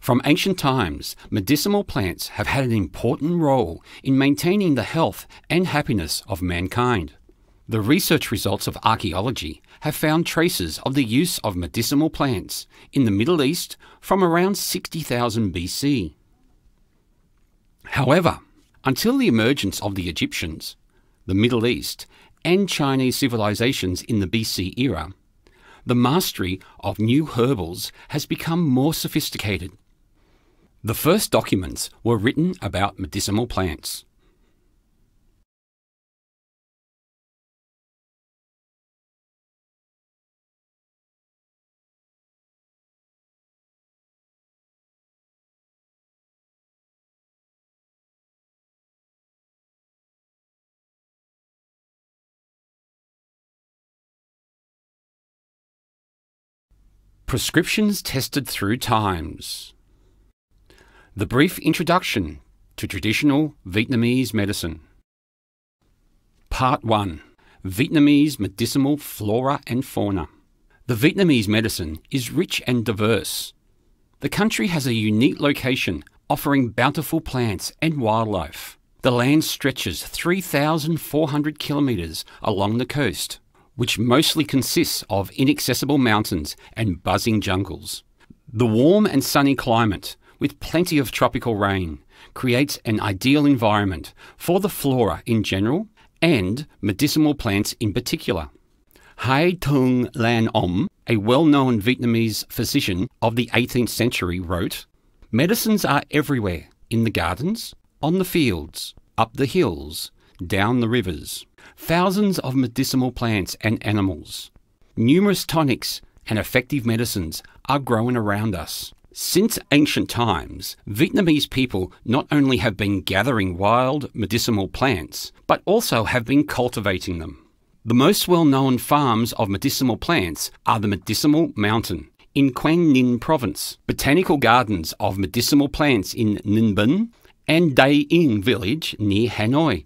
From ancient times, medicinal plants have had an important role in maintaining the health and happiness of mankind. The research results of archaeology have found traces of the use of medicinal plants in the Middle East from around 60,000 BC. However, until the emergence of the Egyptians, the Middle East, and Chinese civilizations in the BC era, the mastery of new herbals has become more sophisticated. The first documents were written about medicinal plants. Prescriptions tested through times. The brief introduction to traditional Vietnamese medicine. Part 1. Vietnamese medicinal flora and fauna. The Vietnamese medicine is rich and diverse. The country has a unique location offering bountiful plants and wildlife. The land stretches 3,400 kilometres along the coast, which mostly consists of inaccessible mountains and buzzing jungles. The warm and sunny climate, with plenty of tropical rain, creates an ideal environment for the flora in general and medicinal plants in particular. Hai Thung Lan Om, a well-known Vietnamese physician of the 18th century, wrote, "Medicines are everywhere, in the gardens, on the fields, up the hills, down the rivers. Thousands of medicinal plants and animals. Numerous tonics and effective medicines are growing around us." Since ancient times, Vietnamese people not only have been gathering wild medicinal plants, but also have been cultivating them. The most well-known farms of medicinal plants are the Medicinal Mountain in Quang Ninh Province, botanical gardens of medicinal plants in Ninh Binh, and Dai Yên village near Hanoi.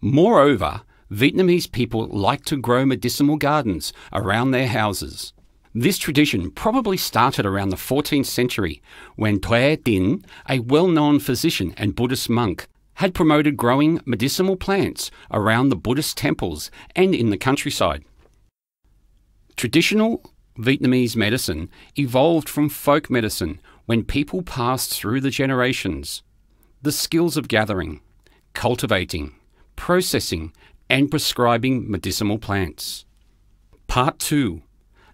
Moreover, Vietnamese people like to grow medicinal gardens around their houses. This tradition probably started around the 14th century when Thuê Tin, a well-known physician and Buddhist monk, had promoted growing medicinal plants around the Buddhist temples and in the countryside. Traditional Vietnamese medicine evolved from folk medicine when people passed through the generations. The skills of gathering, cultivating, processing, and prescribing medicinal plants. Part 2.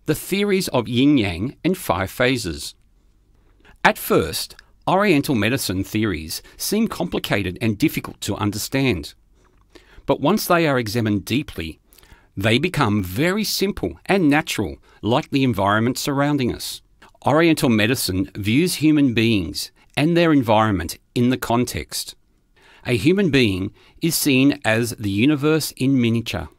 The theories of yin-yang and 5 phases. At first, Oriental medicine theories seem complicated and difficult to understand. But once they are examined deeply, they become very simple and natural, like the environment surrounding us. Oriental medicine views human beings and their environment in the context. A human being is seen as the universe in miniature.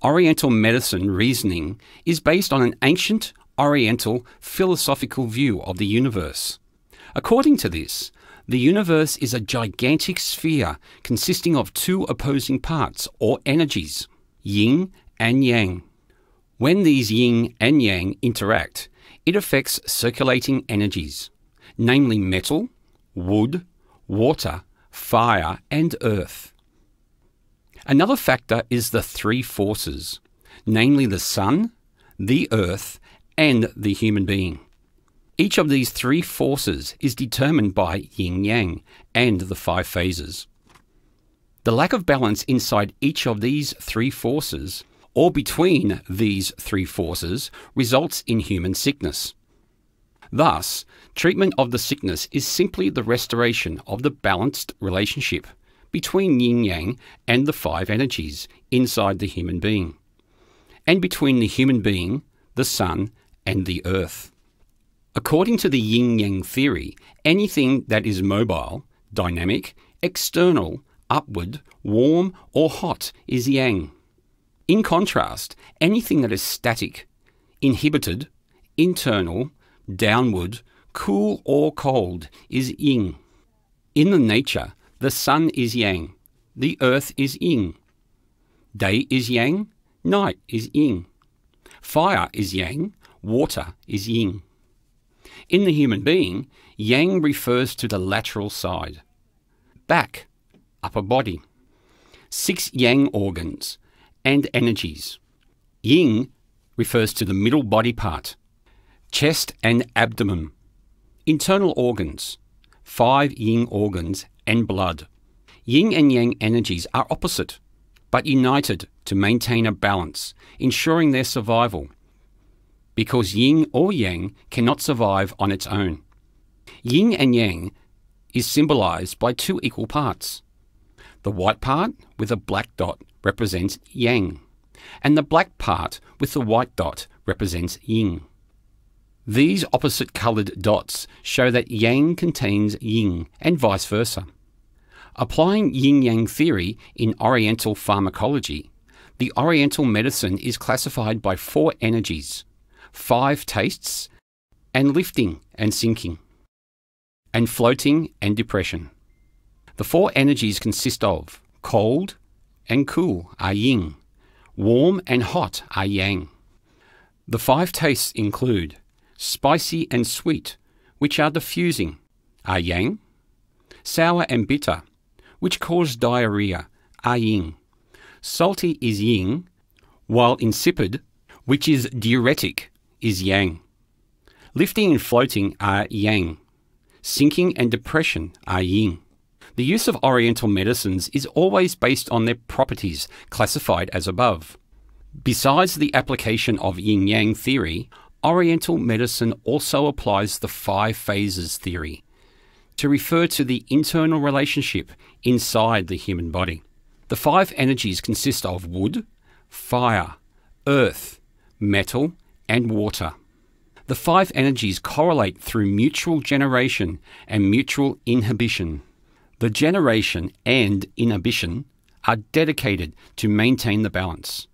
Oriental medicine reasoning is based on an ancient Oriental philosophical view of the universe. According to this, the universe is a gigantic sphere consisting of 2 opposing parts or energies, yin and yang. When these yin and yang interact, it affects circulating energies, namely metal, wood, water, fire, and earth. Another factor is the 3 forces, namely the sun, the earth, and the human being. Each of these 3 forces is determined by yin-yang and the 5 phases. The lack of balance inside each of these 3 forces, or between these 3 forces, results in human sickness. Thus, treatment of the sickness is simply the restoration of the balanced relationship between yin-yang and the 5 energies inside the human being, and between the human being, the sun, and the earth. According to the yin-yang theory, anything that is mobile, dynamic, external, upward, warm, or hot is yang. In contrast, anything that is static, inhibited, internal, downward, cool or cold is yin. In the nature, the sun is yang, the earth is yin. Day is yang, night is yin. Fire is yang, water is yin. In the human being, yang refers to the lateral side. Back, upper body. 6 yang organs and energies. Yin refers to the middle body part. Chest and abdomen. Internal organs. 5 yin organs and blood. Yin and yang energies are opposite, but united to maintain a balance, ensuring their survival, because yin or yang cannot survive on its own. Yin and yang is symbolized by 2 equal parts. The white part with a black dot represents yang, and the black part with the white dot represents yin. These opposite coloured dots show that yang contains yin and vice versa. Applying yin-yang theory in Oriental pharmacology, the Oriental medicine is classified by 4 energies, 5 tastes, and lifting and sinking, and floating and depression. The 4 energies consist of cold and cool are yin, warm and hot are yang. The 5 tastes include spicy and sweet, which are diffusing, are yang, sour and bitter, which cause diarrhea, are yin. Salty is yin, while insipid, which is diuretic, is yang. Lifting and floating are yang. Sinking and depression are yin. The use of Oriental medicines is always based on their properties, classified as above. Besides the application of yin-yang theory, Oriental medicine also applies the 5 phases theory to refer to the internal relationship inside the human body. The 5 energies consist of wood, fire, earth, metal, and water. The 5 energies correlate through mutual generation and mutual inhibition. The generation and inhibition are dedicated to maintain the balance.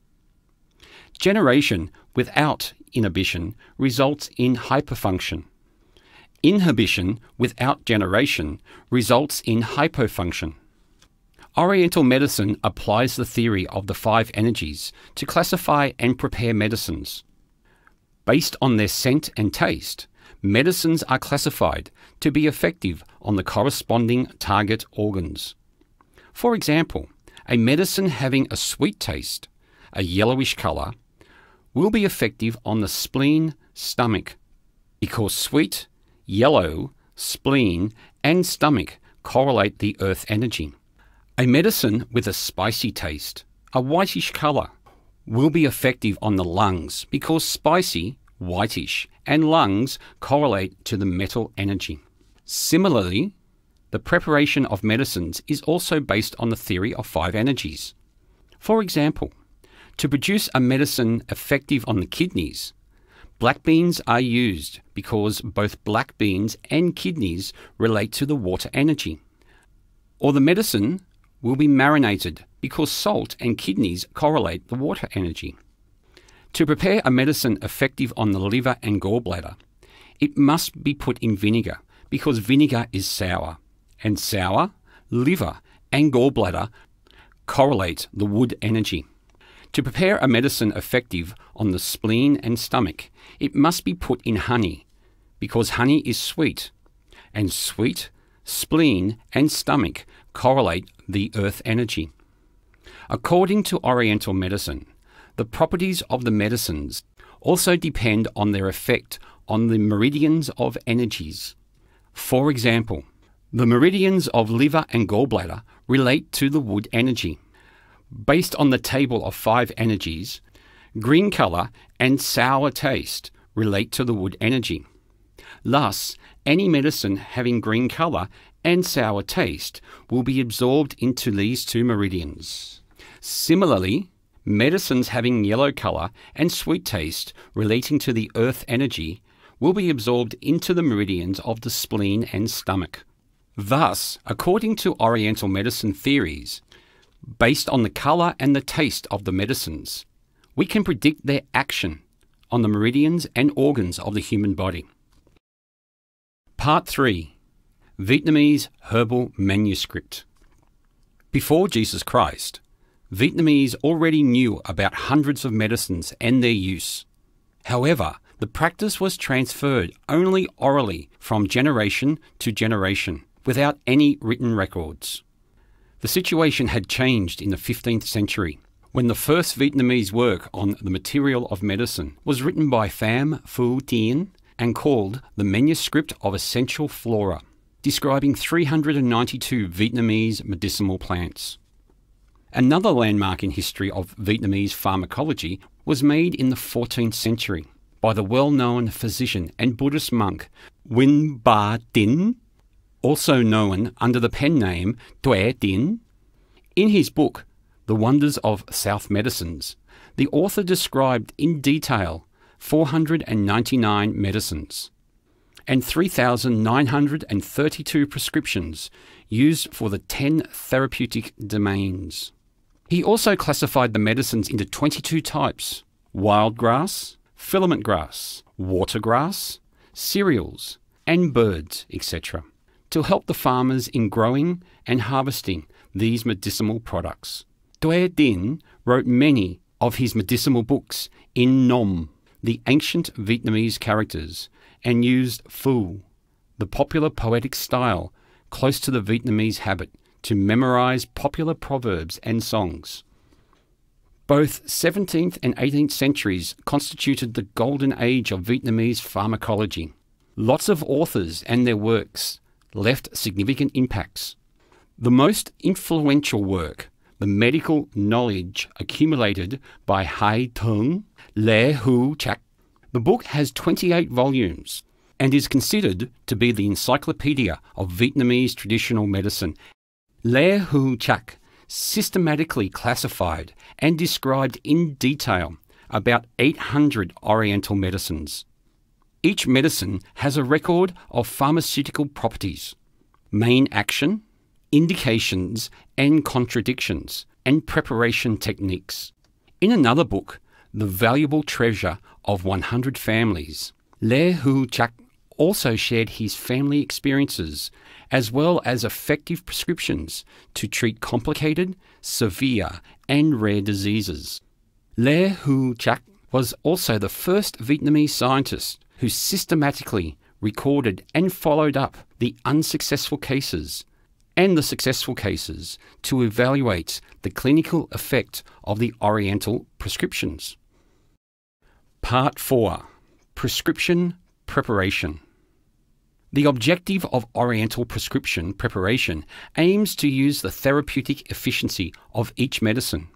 Generation without inhibition results in hyperfunction. Inhibition without generation results in hypofunction. Oriental medicine applies the theory of the 5 energies to classify and prepare medicines. Based on their scent and taste, medicines are classified to be effective on the corresponding target organs. For example, a medicine having a sweet taste, a yellowish colour, will be effective on the spleen, stomach, because sweet, yellow, spleen, and stomach correlate the earth energy. A medicine with a spicy taste, a whitish colour, will be effective on the lungs because spicy, whitish, and lungs correlate to the metal energy. Similarly, the preparation of medicines is also based on the theory of 5 energies. For example, to produce a medicine effective on the kidneys, black beans are used because both black beans and kidneys relate to the water energy. Or the medicine will be marinated because salt and kidneys correlate the water energy. To prepare a medicine effective on the liver and gallbladder, it must be put in vinegar because vinegar is sour, and sour, liver, and gallbladder correlate the wood energy. To prepare a medicine effective on the spleen and stomach, it must be put in honey, because honey is sweet, and sweet, spleen, and stomach correlate the earth energy. According to Oriental medicine, the properties of the medicines also depend on their effect on the meridians of energies. For example, the meridians of liver and gallbladder relate to the wood energy. Based on the table of 5 energies, green colour and sour taste relate to the wood energy. Thus, any medicine having green colour and sour taste will be absorbed into these 2 meridians. Similarly, medicines having yellow colour and sweet taste relating to the earth energy will be absorbed into the meridians of the spleen and stomach. Thus, according to Oriental medicine theories, based on the colour and the taste of the medicines, we can predict their action on the meridians and organs of the human body. Part 3. Vietnamese Herbal Manuscript. Before Jesus Christ, Vietnamese already knew about hundreds of medicines and their use. However, The practice was transferred only orally from generation to generation, without any written records. The situation had changed in the 15th century, when the first Vietnamese work on the material of medicine was written by Pham Phu Tien and called The Manuscript of Essential Flora, describing 392 Vietnamese medicinal plants. Another landmark in history of Vietnamese pharmacology was made in the 14th century by the well-known physician and Buddhist monk Nguyen Ba Tin, also known under the pen name Tuệ Tin. In his book, The Wonders of South Medicines, the author described in detail 499 medicines and 3,932 prescriptions used for the 10 therapeutic domains. He also classified the medicines into 22 types: wild grass, filament grass, watergrass, cereals, and birds, etc., to help the farmers in growing and harvesting these medicinal products. Tuệ Tin wrote many of his medicinal books in Nom, the ancient Vietnamese characters, and used Phu, the popular poetic style close to the Vietnamese habit, to memorize popular proverbs and songs. Both 17th and 18th centuries constituted the golden age of Vietnamese pharmacology. Lots of authors and their works left significant impacts. The most influential work, the medical knowledge accumulated by Hai Thung Le Hu Chak. The book has 28 volumes and is considered to be the encyclopedia of Vietnamese traditional medicine. Le Hu Chak systematically classified and described in detail about 800 Oriental medicines. Each medicine has a record of pharmaceutical properties, main action, indications and contradictions, and preparation techniques. In another book, The Valuable Treasure of 100 Families, Le Hu Chak also shared his family experiences as well as effective prescriptions to treat complicated, severe, and rare diseases. Le Hu Chak was also the first Vietnamese scientist who systematically recorded and followed up the unsuccessful cases and the successful cases to evaluate the clinical effect of the Oriental prescriptions. Part 4. Prescription Preparation. The objective of Oriental prescription preparation aims to use the therapeutic efficiency of each medicine,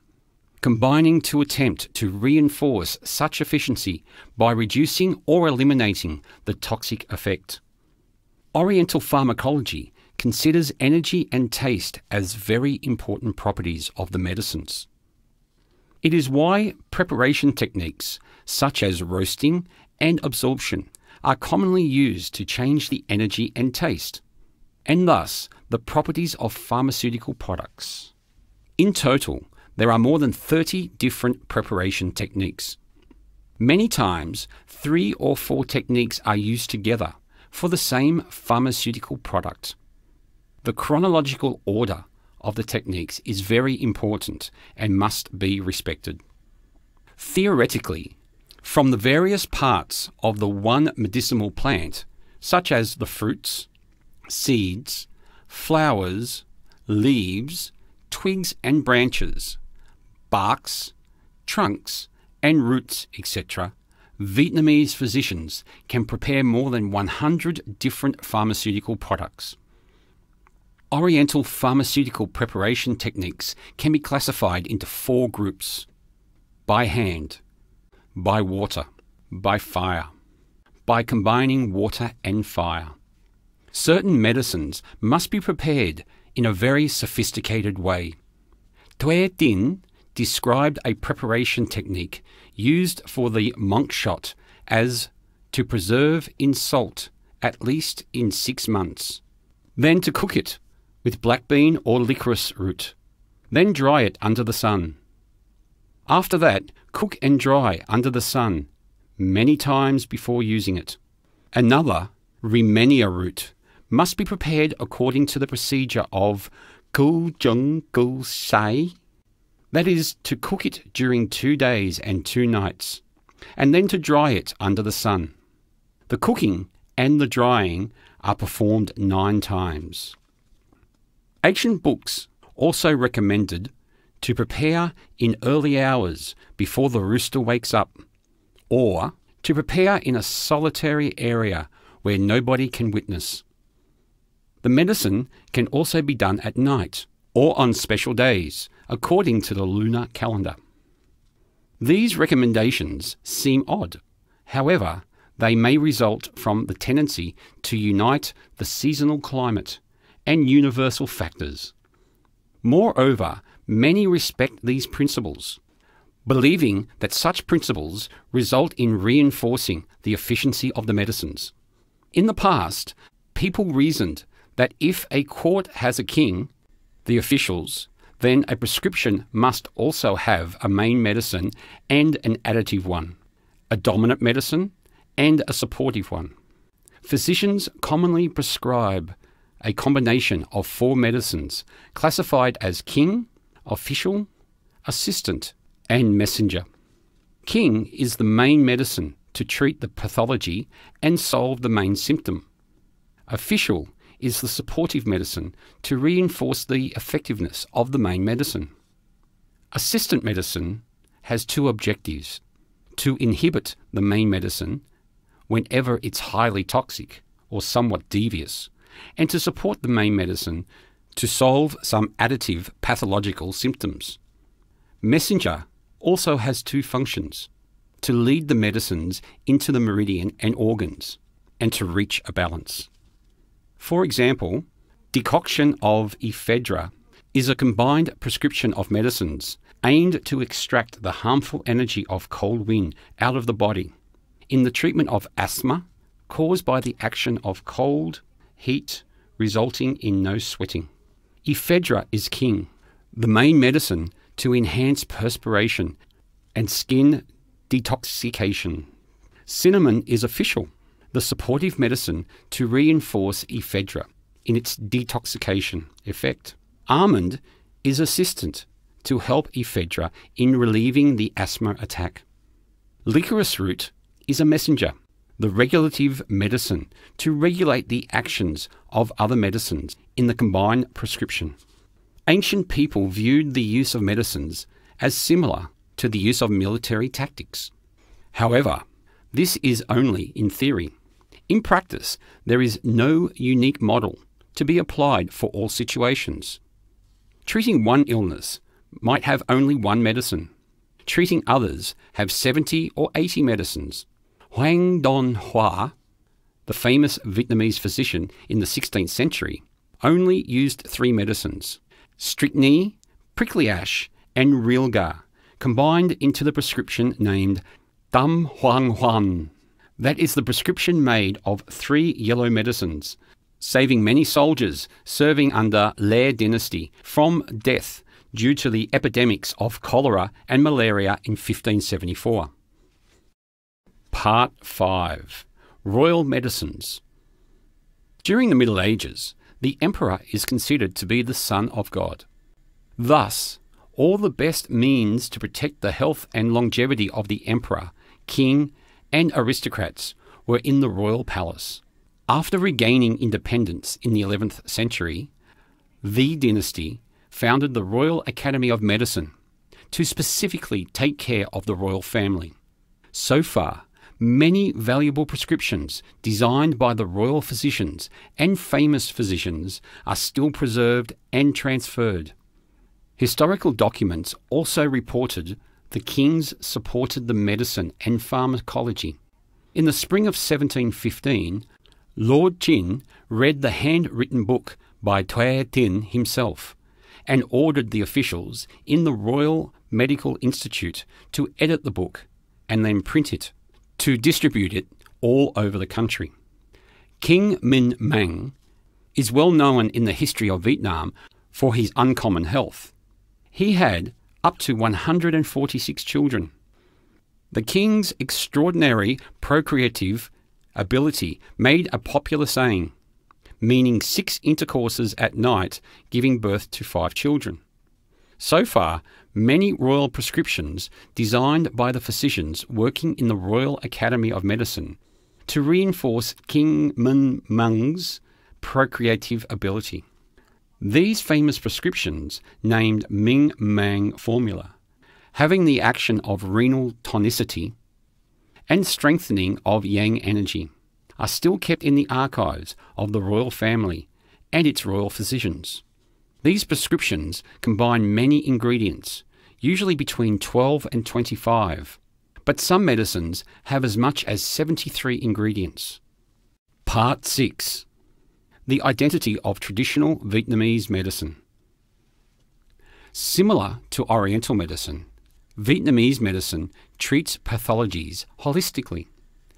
combining to attempt to reinforce such efficiency by reducing or eliminating the toxic effect. Oriental pharmacology considers energy and taste as very important properties of the medicines. It is why preparation techniques such as roasting and absorption are commonly used to change the energy and taste, and thus the properties of pharmaceutical products. In total, there are more than 30 different preparation techniques. Many times, 3 or 4 techniques are used together for the same pharmaceutical product. The chronological order of the techniques is very important and must be respected. Theoretically, from the various parts of the one medicinal plant, such as the fruits, seeds, flowers, leaves, twigs and branches, barks, trunks, and roots, etc., Vietnamese physicians can prepare more than 100 different pharmaceutical products. Oriental pharmaceutical preparation techniques can be classified into 4 groups: by hand, by water, by fire, by combining water and fire. Certain medicines must be prepared in a very sophisticated way. Tuệ Tin described a preparation technique used for the monk shot as to preserve in salt at least in 6 months, then to cook it with black bean or licorice root, then dry it under the sun. After that, cook and dry under the sun many times before using it. Another, Rhymenia root, must be prepared according to the procedure of Cu Chung Cu Sai, that is, to cook it during 2 days and 2 nights, and then to dry it under the sun. The cooking and the drying are performed 9 times. Ancient books also recommended to prepare in early hours before the rooster wakes up, or to prepare in a solitary area where nobody can witness. The medicine can also be done at night or on special days, according to the lunar calendar. These recommendations seem odd. However, they may result from the tendency to unite the seasonal climate and universal factors. Moreover, many respect these principles, believing that such principles result in reinforcing the efficiency of the medicines. In the past, people reasoned that if a court has a king, the officials, then a prescription must also have a main medicine and an additive one, a dominant medicine and a supportive one. Physicians commonly prescribe a combination of 4 medicines classified as king, official, assistant, and messenger. King is the main medicine to treat the pathology and solve the main symptom. Official is the supportive medicine to reinforce the effectiveness of the main medicine. Assistant medicine has 2 objectives: to inhibit the main medicine whenever it's highly toxic or somewhat devious, and to support the main medicine to solve some additive pathological symptoms. Messenger also has 2 functions: to lead the medicines into the meridian and organs, and to reach a balance. For example, decoction of ephedra is a combined prescription of medicines aimed to extract the harmful energy of cold wind out of the body in the treatment of asthma caused by the action of cold, heat, resulting in no sweating. Ephedra is king, the main medicine to enhance perspiration and skin detoxification. Cinnamon is official, the supportive medicine to reinforce ephedra in its detoxification effect. Almond is assistant to help ephedra in relieving the asthma attack. Licorice root is a messenger, the regulative medicine to regulate the actions of other medicines in the combined prescription. Ancient people viewed the use of medicines as similar to the use of military tactics. However, this is only in theory. In practice, there is no unique model to be applied for all situations. Treating one illness might have only one medicine. Treating others have 70 or 80 medicines. Hoang Don Hoa, the famous Vietnamese physician in the 16th century, only used 3 medicines: strychnine, prickly ash, and rilga, combined into the prescription named Tam Hoang Hoan. That is the prescription made of 3 yellow medicines, saving many soldiers serving under Le dynasty from death due to the epidemics of cholera and malaria in 1574. Part 5. Royal Medicines. During the Middle Ages, the emperor is considered to be the son of God. Thus, all the best means to protect the health and longevity of the emperor, king, and aristocrats were in the royal palace. After regaining independence in the 11th century, the dynasty founded the Royal Academy of Medicine to specifically take care of the royal family. So far, many valuable prescriptions designed by the royal physicians and famous physicians are still preserved and transferred. Historical documents also reported the kings supported the medicine and pharmacology. In the spring of 1715, Lord Chin read the handwritten book by Thuê Tin himself and ordered the officials in the Royal Medical Institute to edit the book and then print it to distribute it all over the country. King Minh Mang is well known in the history of Vietnam for his uncommon health. He had up to 146 children. The king's extraordinary procreative ability made a popular saying, meaning 6 intercourses at night, giving birth to 5 children. So far, many royal prescriptions designed by the physicians working in the Royal Academy of Medicine to reinforce King Meng's procreative ability. These famous prescriptions, named Ming-Mang formula, having the action of renal tonicity and strengthening of yang energy, are still kept in the archives of the royal family and its royal physicians. These prescriptions combine many ingredients, usually between 12 and 25, but some medicines have as much as 73 ingredients. Part 6. The identity of traditional Vietnamese medicine. Similar to Oriental medicine, Vietnamese medicine treats pathologies holistically,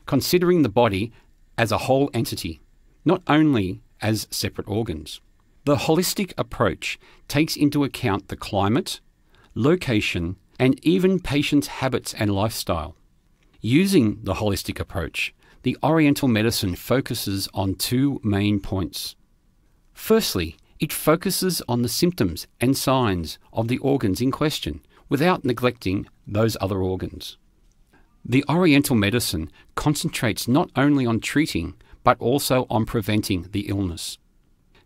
considering the body as a whole entity, not only as separate organs. The holistic approach takes into account the climate, location, and even patients' habits and lifestyle. Using the holistic approach, the Oriental medicine focuses on two main points. Firstly, it focuses on the symptoms and signs of the organs in question without neglecting those other organs. The Oriental medicine concentrates not only on treating but also on preventing the illness.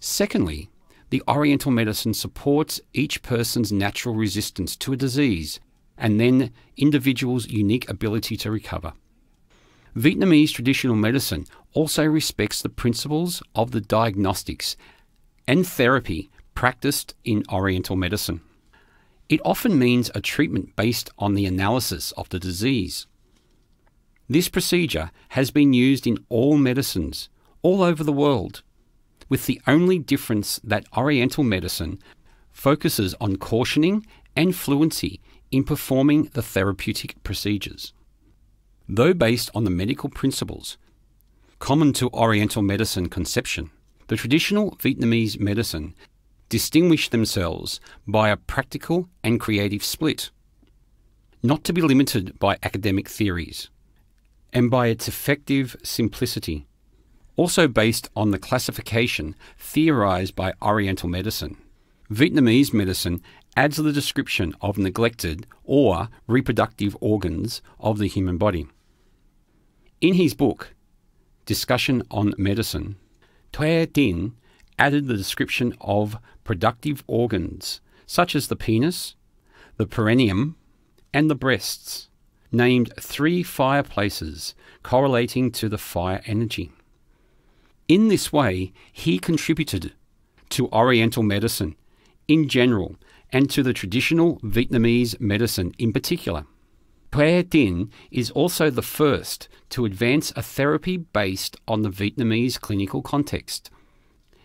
Secondly, the Oriental medicine supports each person's natural resistance to a disease and then individuals' unique ability to recover. Vietnamese traditional medicine also respects the principles of the diagnostics and therapy practiced in Oriental medicine. It often means a treatment based on the analysis of the disease. This procedure has been used in all medicines all over the world, with the only difference that Oriental medicine focuses on cautioning and fluency in performing the therapeutic procedures. Though based on the medical principles common to Oriental medicine conception, the traditional Vietnamese medicine distinguish themselves by a practical and creative split, not to be limited by academic theories, and by its effective simplicity, also based on the classification theorized by Oriental medicine. Vietnamese medicine adds the description of neglected or reproductive organs of the human body. In his book, Discussion on Medicine, Thuê Tin added the description of productive organs such as the penis, the perineum, and the breasts, named 3 fireplaces correlating to the fire energy. In this way, he contributed to Oriental medicine in general and to the traditional Vietnamese medicine in particular. Thuê Tin is also the first to advance a therapy based on the Vietnamese clinical context.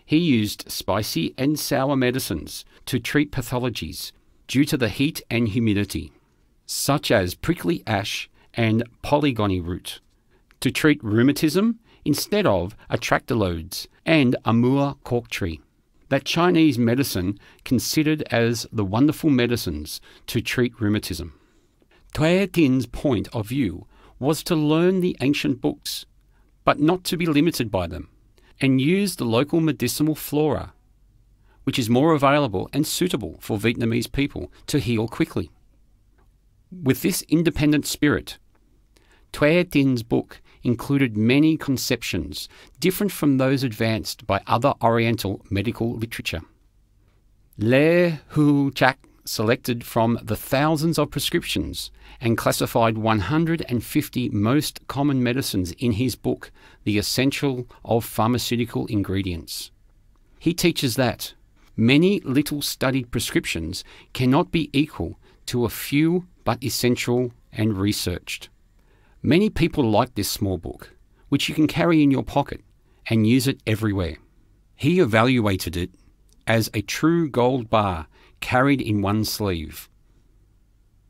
He used spicy and sour medicines to treat pathologies due to the heat and humidity, such as prickly ash and polygony root, to treat rheumatism instead of atractalodes and amur cork tree, that Chinese medicine considered as the wonderful medicines to treat rheumatism. Thuê Tin's point of view was to learn the ancient books, but not to be limited by them, and use the local medicinal flora, which is more available and suitable for Vietnamese people to heal quickly. With this independent spirit, Thuê Tin's book included many conceptions different from those advanced by other Oriental medical literature. Lê Hữu Trác selected from the thousands of prescriptions and classified 150 most common medicines in his book, The Essential of Pharmaceutical Ingredients. He teaches that many little studied prescriptions cannot be equal to a few but essential and researched. Many people like this small book, which you can carry in your pocket and use it everywhere. He evaluated it as a true gold bar carried in one sleeve.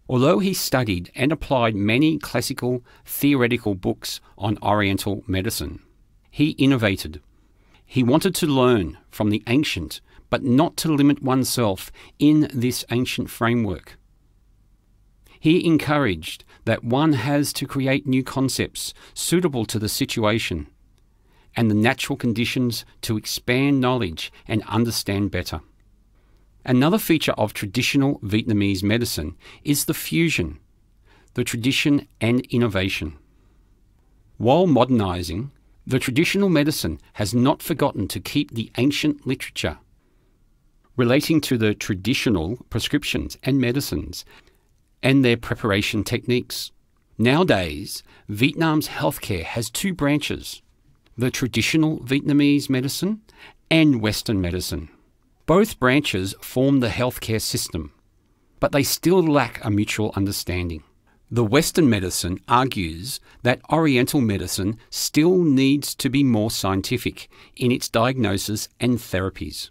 Although he studied and applied many classical theoretical books on Oriental medicine, he innovated. He wanted to learn from the ancient, but not to limit oneself in this ancient framework. He encouraged that one has to create new concepts suitable to the situation and the natural conditions to expand knowledge and understand better. Another feature of traditional Vietnamese medicine is the fusion, the tradition and innovation. While modernising, the traditional medicine has not forgotten to keep the ancient literature relating to the traditional prescriptions and medicines and their preparation techniques. Nowadays, Vietnam's healthcare has two branches, the traditional Vietnamese medicine and Western medicine. Both branches form the healthcare system, but they still lack a mutual understanding. The Western medicine argues that Oriental medicine still needs to be more scientific in its diagnosis and therapies,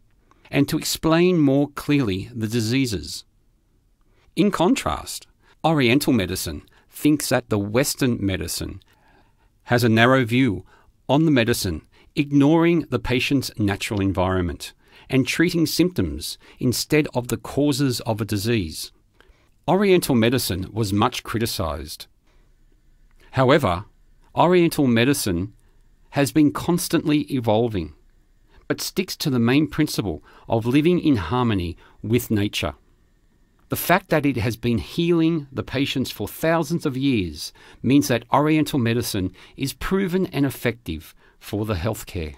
and to explain more clearly the diseases. In contrast, Oriental medicine thinks that the Western medicine has a narrow view on the medicine, ignoring the patient's natural environment and treating symptoms instead of the causes of a disease. Oriental medicine was much criticised. However, Oriental medicine has been constantly evolving, but sticks to the main principle of living in harmony with nature. The fact that it has been healing the patients for thousands of years means that Oriental medicine is proven and effective for the healthcare.